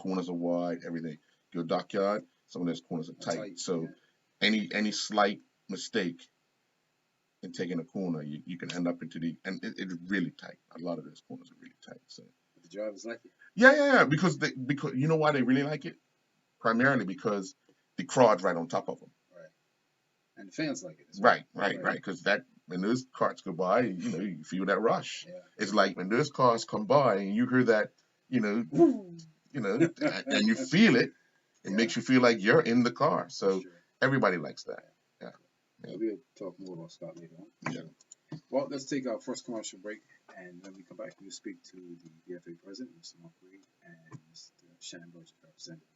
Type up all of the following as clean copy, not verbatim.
corners are wide, everything. Your dockyard, some of those corners are tight. Tight, So yeah. any slight mistake in taking a corner, you can end up into and it's really tight. A lot of those corners are really tight. So The drivers like it. yeah, because you know why they really like it? Primarily because the crowd's right on top of them. Right. And the fans like it as well. Right. Because that when those carts go by, you feel that rush. Yeah. It's like when those cars come by and you hear that, and you feel it. It Yeah. makes you feel like you're in the car. So That's true. everybody likes that. Yeah. We'll talk more about Scott later on. Yeah. Well, let's take our first commercial break, and when we come back, we'll speak to the DFA president, Mr. Mark Wade, and Mr. Shannon Burgess, representative.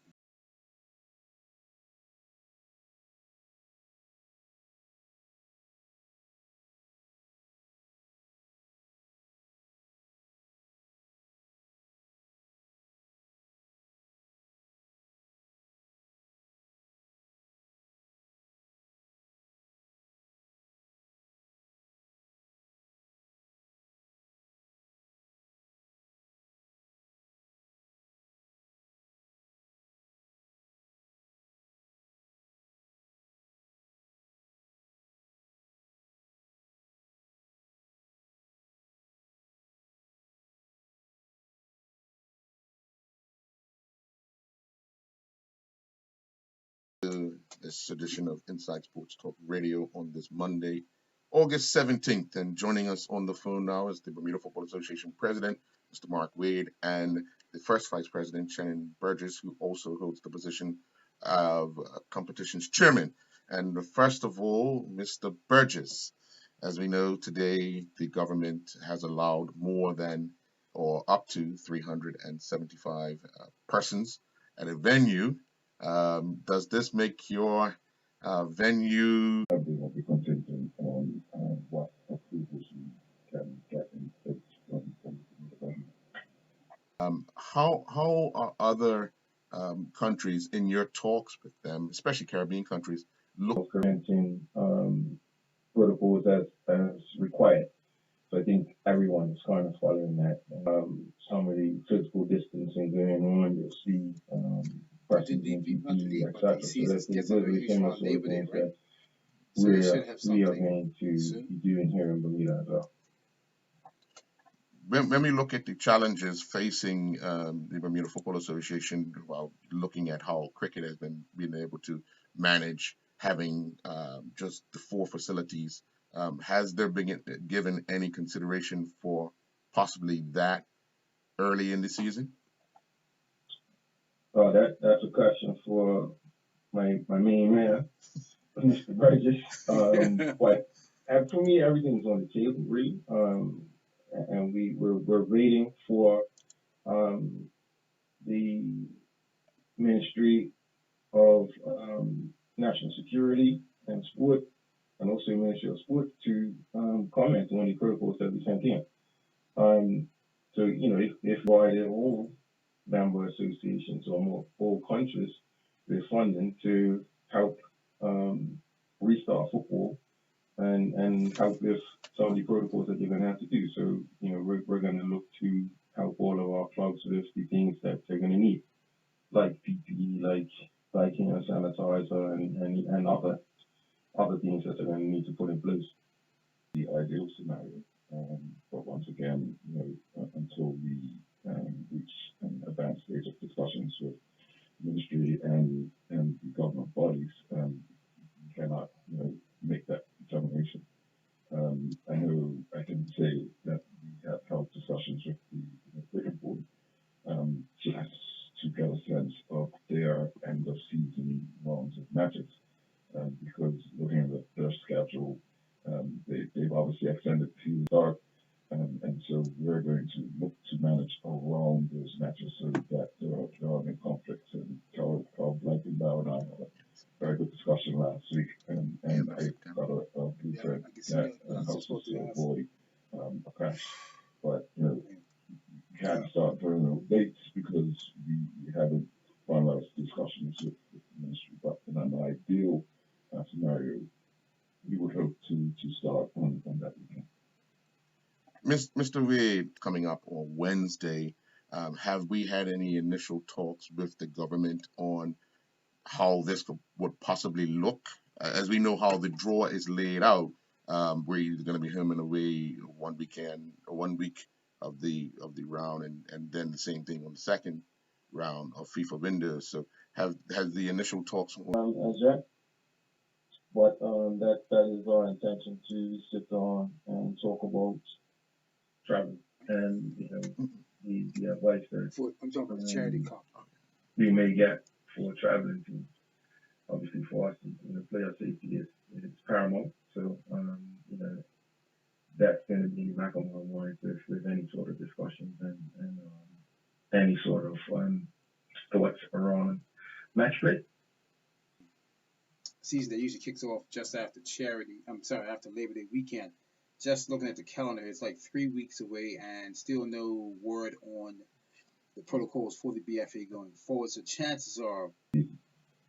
This edition of Inside Sports Talk Radio on this Monday, August 17th. And joining us on the phone now is the Bermuda Football Association president, Mr. Mark Wade, and the first vice president, Shannon Burgess, who also holds the position of competitions chairman. And first of all, Mr. Burgess, as we know today, the government has allowed more than or up to 375 persons at a venue. Does this make your venue? Will be contingent on what approvals we can get in place from the government. How are other countries in your talks with them, especially Caribbean countries, implementing protocols as required? So I think everyone is kind of following that. Some of the physical distancing going on, you'll see persons in PPE, etc. So that's literally similar sort of things that we are going to be doing here in Bermuda as well. When we look at the challenges facing the Bermuda Football Association, while looking at how cricket has been able to manage having just the 4 facilities, has there been given any consideration for possibly that early in the season? That's a question for my main man, Mr. Burgess. But for me, everything's on the table, really. And we're waiting for the Ministry of National Security and Sport, and also Ministry of Sport, to comment on the protocols that we sent in. So if why they're all member associations or more all countries with funding to help restart football and help with some of the protocols that you're going to have to do. So, we're going to look to help all of our clubs with the things that they're going to need, like PPE, like sanitizer and other things that they're going to need to put in place. The ideal scenario, but once again, until we reach an advanced stage of discussions with ministry and the government bodies, we cannot make that determination. I know I can say that we have held discussions with the cricket board just to get a sense of their end of season rounds of matches, because looking at their schedule, they've obviously extended to the start, and so we're going to look to manage around those matches so that there are no conflicts. And Carl Blankenbauer and I had a very good discussion last week, and I got a blueprint that helps us to avoid a crash. But you can't start throwing out dates because we haven't finalized discussions with the ministry. But in an ideal scenario, we would hope to start on that weekend. Mr. Wade, coming up on Wednesday, Have we had any initial talks with the government on how this would possibly look? As we know how the draw is laid out, we're either going to be home and away 1 weekend or 1 week of the round, and then the same thing on the second round of FIFA windows. So has the initial talks? As Jack, but that is our intention to sit down and talk about travel and the advice that I'm talking about the charity cup. we may get for traveling teams. Obviously, for us, player safety is paramount. So, that's going to be in the back of our minds with any sort of discussions and any sort of thoughts around match play. Season that usually kicks off just after after Labor Day weekend. Just looking at the calendar, it's like 3 weeks away, and still no word on the protocols for the BFA going forward. So chances are we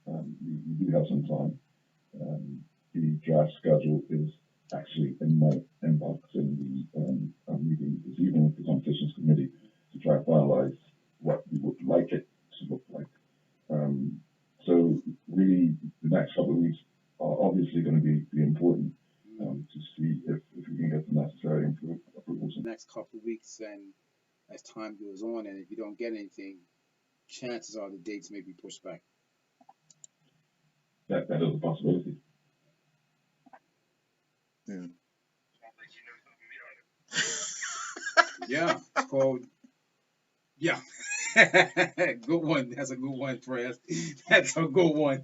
do have some time. The draft schedule is actually in my inbox in the meeting this evening with the competitions committee to try to finalize what we would like it to look like. So really, the next couple of weeks are obviously going to be important to see if we can get the necessary approvals. The next couple of weeks, and as time goes on, and if you don't get anything, chances are the dates may be pushed back. That is a possibility. Yeah. Yeah, it's called. Yeah. Good one. That's a good one, Press. That's a good one.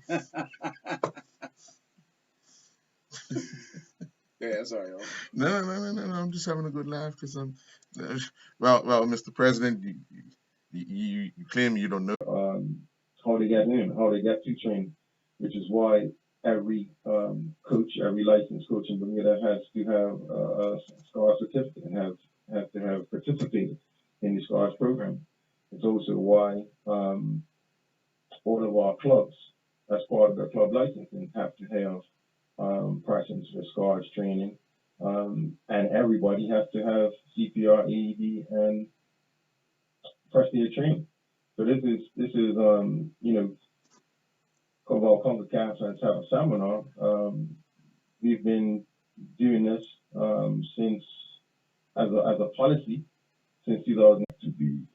Yeah, sorry. No. I'm just having a good laugh because well, Mr. President, you claim you don't know. How they get in, how they get to training, which is why every coach, every licensed coach in Bermuda has to have a SCAR certificate and have to have participated in the SCARS program. It's also why all of our clubs, as part of their club licensing, have to have presence for SCARS training, and everybody has to have CPR, AED, and first aid training. So this is about CONCACAF and have a seminar. We've been doing this since as a policy since 2000 to be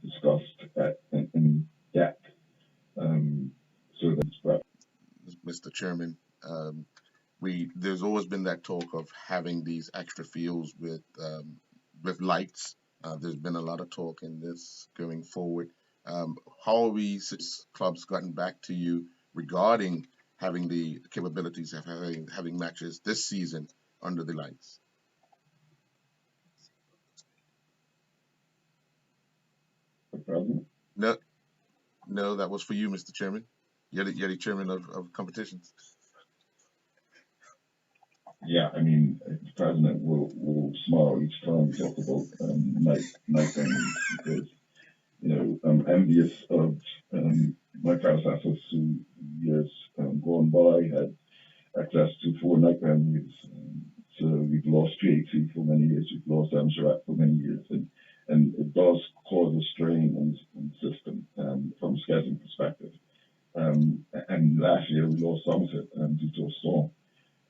discussed in depth. So that's Mr. Chairman, there's always been that talk of having these extra fields with lights. There's been a lot of talk in this going forward. How are we, since clubs, gotten back to you regarding having the capabilities of having matches this season under the lights? the president. No, that was for you, Mr. Chairman. You're the chairman of competitions. Yeah, I mean, the president will smile each time we talk about night venues because, I'm envious of my predecessors who years gone by had access to 4 night venues. So we've lost PAT for many years, we've lost Amsterdam for many years, and it does cause a strain on the system from a scheduling perspective. And last year we lost Somerset due to a storm.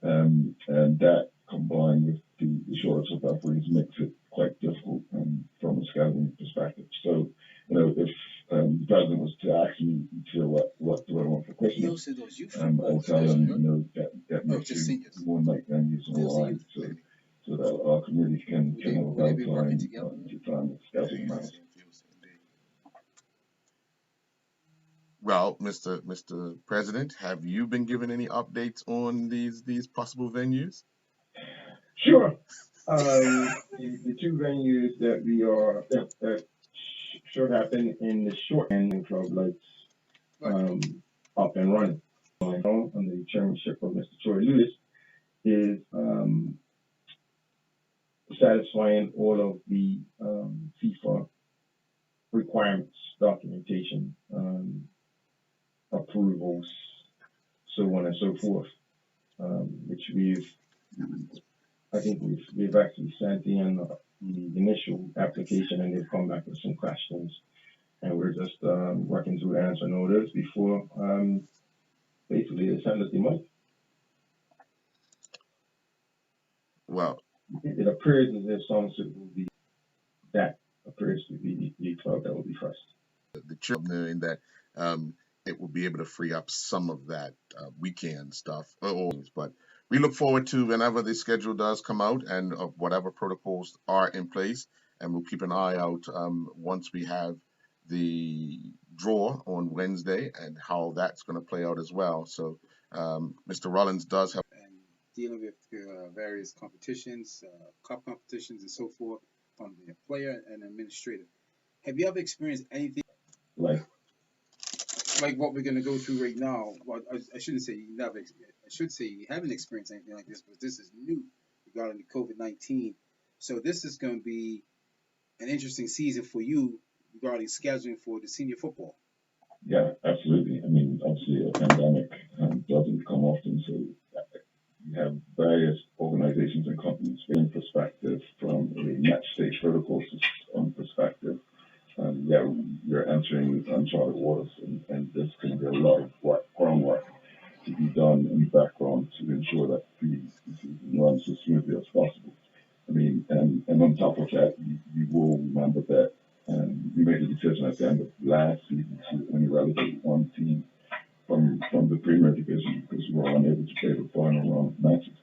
And that combined with the shortage of referees makes it quite difficult from a scheduling perspective. So, if the president was to ask me what do I want for Christmas, I'll tell him, that makes more night venues online so that our community can have a better time to time scheduling matters. Well, Mr. President, have you been given any updates on these possible venues? Sure. The 2 venues that should happen in the short end club lights up and running under the chairmanship of Mr. Troy Lewis is satisfying all of the FIFA requirements, documentation, approvals, so on and so forth, which we've actually sent in the initial application, and they've come back with some questions, and we're just working through answering all those before basically they send us the money. Well, It appears as if Somerset will be that appears to be the club that will be first. the trip knowing that it will be able to free up some of that weekend stuff. But we look forward to whenever the schedule does come out and whatever protocols are in place, and we'll keep an eye out once we have the draw on Wednesday and how that's going to play out as well. So Mr. Rollins does have and dealing with various competitions, cup competitions, and so forth from the player and administrator. Have you ever experienced anything like what we're going to go through right now? Well, I shouldn't say you never. I should say you haven't experienced anything like this, but this is new regarding the COVID-19. So this is going to be an interesting season for you regarding scheduling for the senior football. Yeah, absolutely. I mean, obviously, a pandemic doesn't come often, so you have various organizations and companies in perspective from a match stage protocol perspective. Yeah, you're entering uncharted waters, and there's going to be a lot of groundwork to be done in the background to ensure that the season runs as smoothly as possible. I mean, and on top of that, you will remember that we made a decision at the end of last season to only relegate one team from the Premier Division because we were unable to play the final round of matches.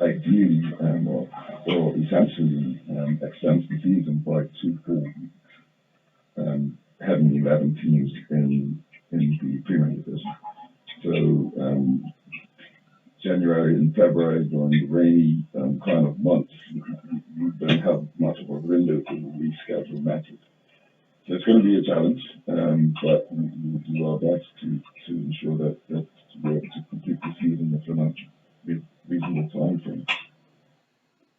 Ideally, or essentially, extends the season by 2 full weeks, having 11 teams in the Premier Division. So January and February, during the rainy kind of months, you don't have much of a window to reschedule matches. So it's going to be a challenge, but we will do our best to ensure that we're able to complete the season within a reasonable time frame.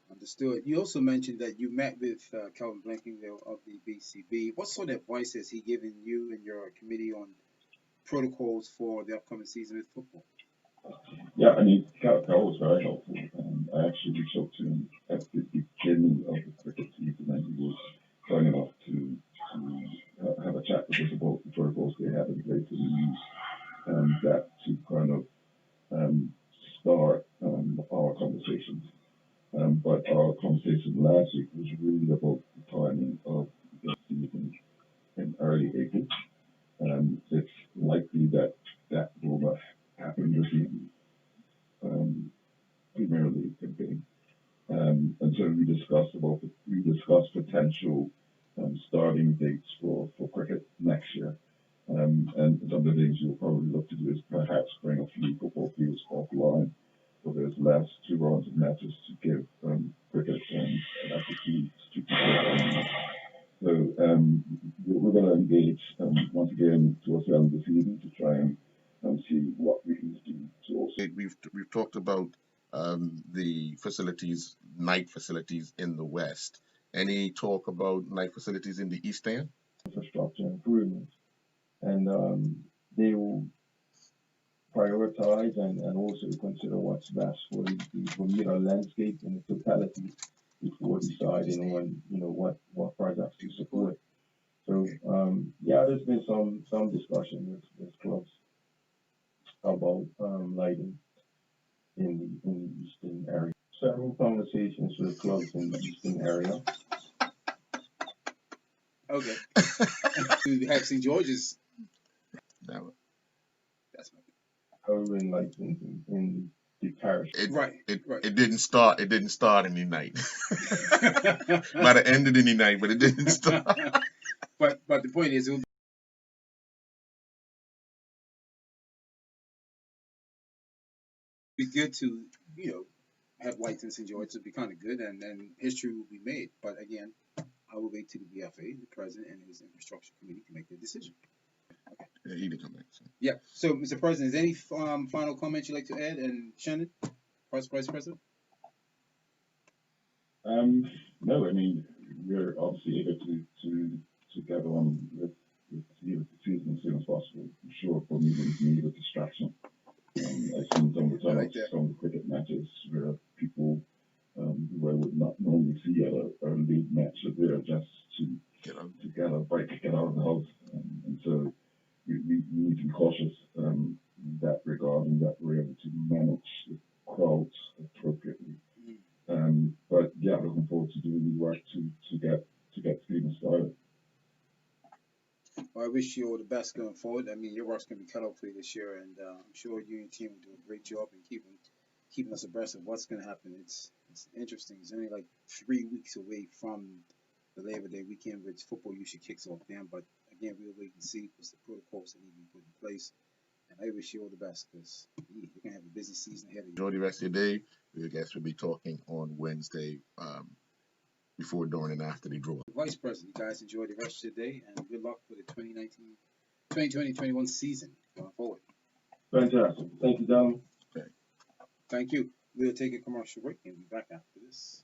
Understood. You also mentioned that you met with Kelvin Blankingville of the BCB. What sort of advice has he given you and your committee on protocols for the upcoming season with football? Yeah, I mean, Cal was very helpful. I actually reached out to him at the beginning of the cricket season, and he was kind enough to have a chat with us about the protocols they have in place, and we use that to kind of start our conversations. But our conversation last week was really about the timing of the season in early April. It's likely that will not happen this evening, Premier League campaign. And so we discussed potential starting dates for cricket next year. And some of the things you'll probably look to do is perhaps bring a few football fields offline for those last 2 rounds of matches to give cricket an opportunity to play. So we're going to engage once again towards the end of the season to try and see what we can do to also. We've talked about the facilities, night facilities in the West. Any talk about night facilities in the East End? Infrastructure improvements, and they will prioritize and also consider what's best for the Bermuda landscape in the totality before deciding on what projects to support. So yeah, there's been some discussion with clubs about lighting in the eastern area. Several conversations with clubs in the eastern area. Okay. We have St. George's. No. That's my Covering like in the parish. It didn't start. It didn't start any night. Might have ended any night, but it didn't start. But the point is, it will be good to have lights in St. George. It'd be kind of good, and then history will be made. But again, I will wait till the BFA, the president, and his infrastructure committee to make their decision. Yeah, he didn't come back. So. Yeah. So, Mr. President, is there any final comments you'd like to add? And Shannon, Vice President? No, I mean, we're obviously eager to get on with the season as soon as possible. I'm sure for me, we need a distraction. I've seen some of the cricket matches where people who I would not cautious in that regard, and that we're able to manage the crowds appropriately. But yeah, looking forward to doing the work to get Stephen started. Well, I wish you all the best going forward. I mean, your work's going to be cut out for you this year, and I'm sure you and your team will do a great job in keeping us abreast of what's going to happen. It's interesting. It's only like 3 weeks away from the Labor Day weekend, which football usually kicks off then. But again, we'll wait and see what's the protocols that need to be put in place. And I wish you all the best because you're going to have a busy season ahead of you. Enjoy the rest of your day. We guess we'll be talking on Wednesday before, during, and after the draw. Vice President, you guys enjoy the rest of your day and good luck for the 2020-21 season going forward. Fantastic. Thank you, gentlemen. Thank you. We'll take a commercial break and be back after this.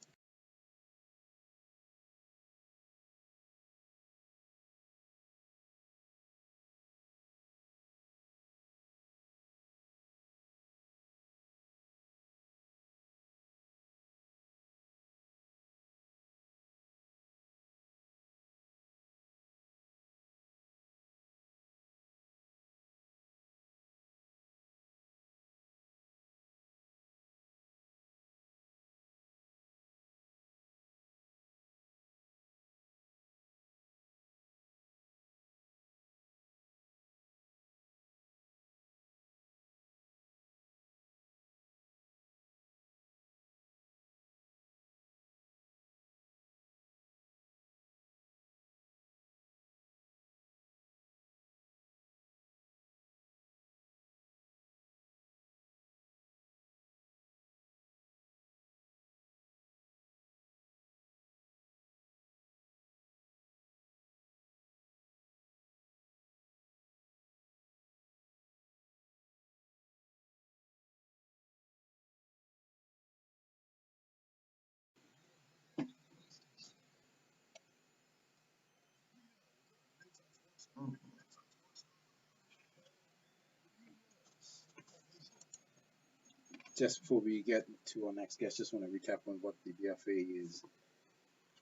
Just before we get to our next guest, just want to recap on what the BFA is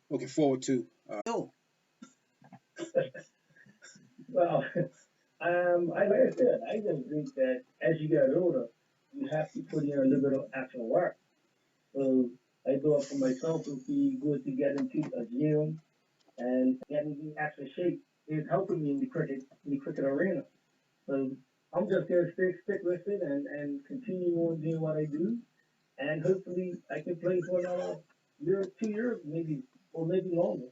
looking forward to. Well, like I said, I just think that as you get older, you have to put in a little bit of actual work. So I thought for myself, it would be good to get into a gym and getting in actual shape is helping me in the cricket arena. So I'm just gonna stick with it and continue on doing what I do, and hopefully I can play for another year, 2 years, maybe, or maybe longer.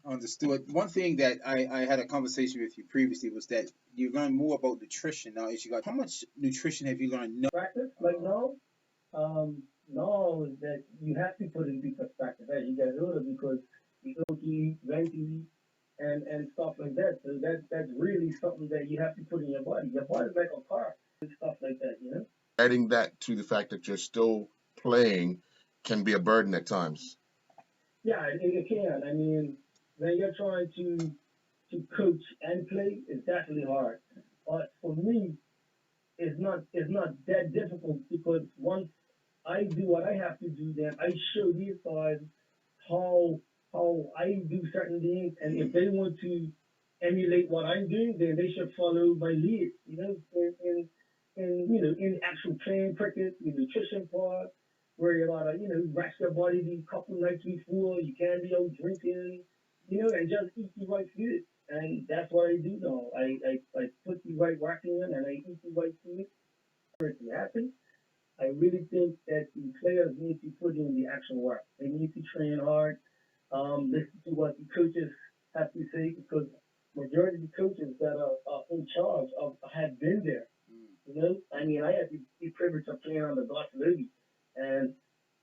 Understood. One thing that I had a conversation with you previously was that you learn more about nutrition now as you got. How much nutrition have you learned? No. Practice like now, no, is that you have to put it into perspective as you get older because you don't eat, when to eat, and stuff like that. So that's really something that you have to put in your body. Your body's like a car and stuff like that, you know. Adding that to the fact that you're still playing can be a burden at times. Yeah, it can. I mean, when you're trying to coach and play, it's definitely hard. But for me, it's not that difficult because once I do what I have to do, then I show these guys how I do certain things, and if they want to emulate what I'm doing, then they should follow my lead. You know, in actual playing cricket, the nutrition part, where you gotta rest your body the couple nights before. You can't be out drinking, and just eat the right food. And that's what I do now. I put the right work in and I eat the right food for it to happen. I really think that the players need to put in the actual work. They need to train hard, listen to what the coaches have to say because majority of the coaches that are in charge of have been there. I mean, I had the privilege of playing under Gus Lilly, and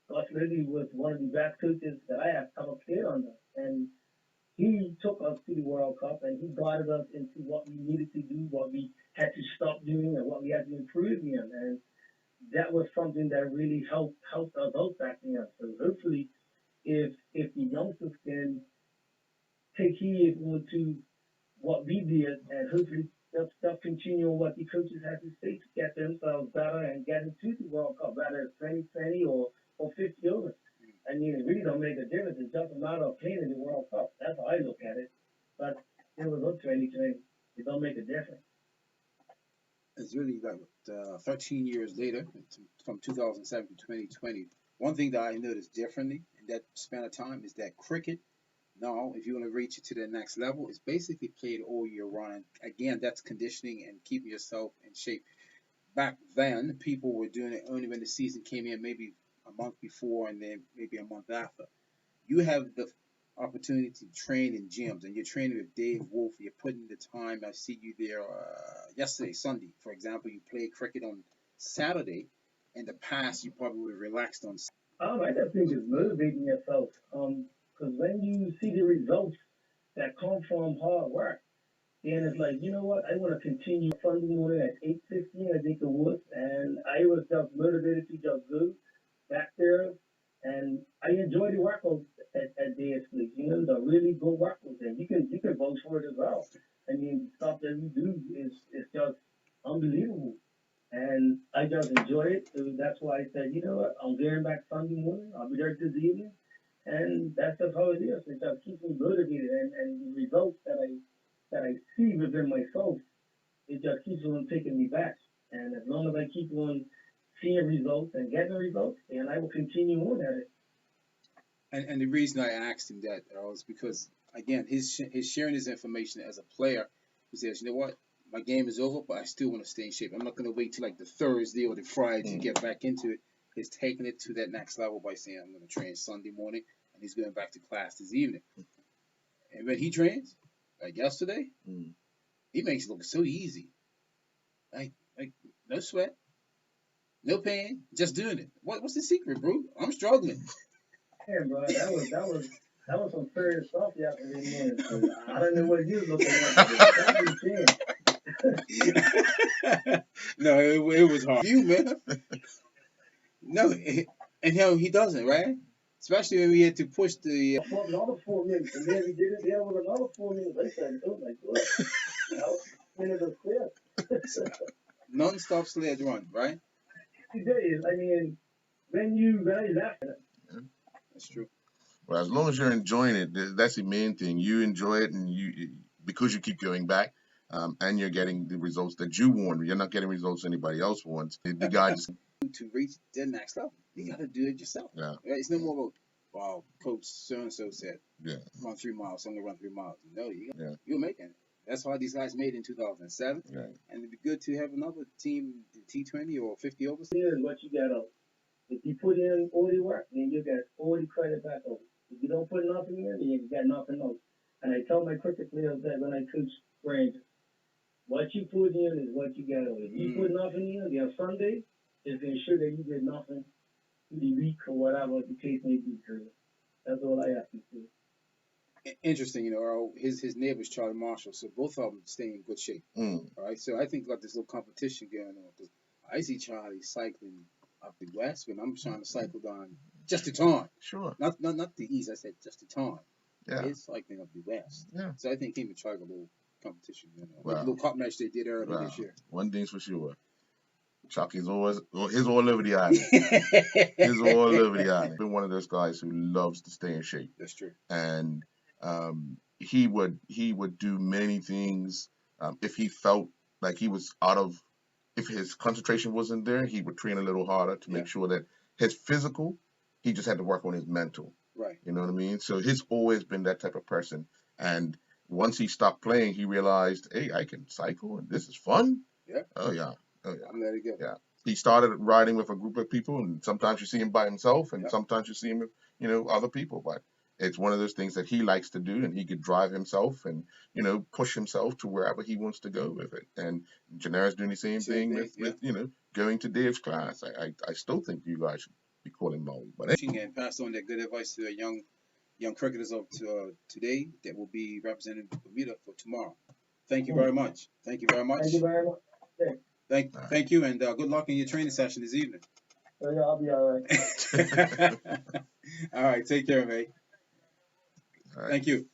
Gus Lilly was one of the best coaches that I have ever played under, and he took us to the World Cup and he guided us into what we needed to do, what we had to stop doing, and what we had to improve in. And that was something that really helped us out back then. So hopefully, if the youngsters can take heed to what we did, and hopefully they'll continue on what the coaches have to say to get themselves better and get into the World Cup, whether it's 2020 or 50 over. I mean, it really don't make a difference. It's just a matter of playing in the World Cup. That's how I look at it. But it was up 2020. It don't make a difference. It's really like 13 years later, from 2007 to 2020. One thing that I noticed differently in that span of time is that cricket now, if you want to reach it to the next level, it's basically played all year round. Again, that's conditioning and keeping yourself in shape. Back then, people were doing it only when the season came in, maybe a month before and then maybe a month after. You have the opportunity to train in gyms, and you're training with Dave Wolf. You're putting the time. I see you there yesterday, Sunday, for example. You played cricket on Saturday. In the past, you probably would have relaxed on. I just think it's motivating yourself. Because when you see the results that come from hard work, then it's like, you know what, I want to continue Sunday morning at 8:15, I think it was, and I was just motivated to just go back there, and I enjoy the workouts at Day's Place, the really good workouts, and you can vote for it as well. I mean, the stuff that we do is just unbelievable. And I just enjoy it. So that's why I said, you know what, I'm getting back Sunday morning. I'll be there this evening. And that's just how it is. It just keeps me motivated. And the results that I see within myself, it just keeps on taking me back. And as long as I keep on seeing results and getting results, then I will continue on at it. And the reason I asked him that was because, again, his sharing his information as a player. He says, you know what, my game is over, but I still want to stay in shape. I'm not going to wait till like the Thursday or the Friday to get back into it. He's taking it to that next level by saying, I'm going to train Sunday morning, and he's going back to class this evening. And when he trains, like yesterday, he makes it look so easy. Like no sweat, no pain, just doing it. What's the secret, bro? I'm struggling. Yeah, bro, that was some serious stuff yesterday morning. So I don't know what you're looking at, but that was No, it was hard. You, man. No, and hell, he doesn't, right? Especially when we had to push the. Another 4 minutes, and then we did it. There was another 4 minutes. I said, "Oh my God, that was minutes of clear." Non-stop sledge run, right? Today, I mean, when I left, That's true. Well, as long as you're enjoying it, that's the main thing. You enjoy it, and because you keep going back, and you're getting the results that you want. You're not getting results anybody else wants. The guy just To reach the next level, you got to do it yourself. Yeah. Right? It's no more about, wow, Coach so and so said, Yeah. run 3 miles. So I'm gonna run 3 miles. No, Yeah. you're making it. That's how these guys made it in 2007. Right. And it'd be good to have another team in T20 or 50 overs. here's what you got on. If you put in all the work, then you get all the credit back over. If you don't put nothing in, then you got nothing else. And I tell my cricket players that when I coach Rangers, what you put in is what you get on. If you put nothing in, then Sunday is to ensure that you did nothing through the week or whatever the case may be. That's all I have to say. Interesting, Earl, his neighbor's Charlie Marshall, so both of them stay in good shape. All right, so I think like this little competition going on because I see Charlie cycling up the west when I'm trying to cycle down just the time. Sure. Not the east. I said just the time. Yeah. He's cycling up the west. Yeah. So I think him and Charlie got a little competition. Wow. A little cup match they did earlier this year. One thing's for sure. Chucky's he's all over the island. He's all over the island. Been one of those guys who loves to stay in shape. That's true. And he would do many things. If he felt like he was if his concentration wasn't there, he would train a little harder to make sure that his physical, he just had to work on his mental. Right. You know what I mean? So he's always been that type of person. And once he stopped playing, he realized, hey, I can cycle and this is fun. Yeah. Oh yeah. I'm letting it go. Yeah. He started riding with a group of people, and sometimes you see him by himself, and sometimes you see him with, other people. But it's one of those things that he likes to do, and he could drive himself and, push himself to wherever he wants to go with it. And Janera's doing the same thing with going to Dave's class. I still think you guys should be calling Molly. But and pass on that good advice to the young cricketers of today that will be representing Bermuda for tomorrow. Thank you very much. Thank you very much. Thank you very much. Thank you, and good luck in your training session this evening. Oh, yeah, I'll be all right. All right, take care, mate. All right. Thank you.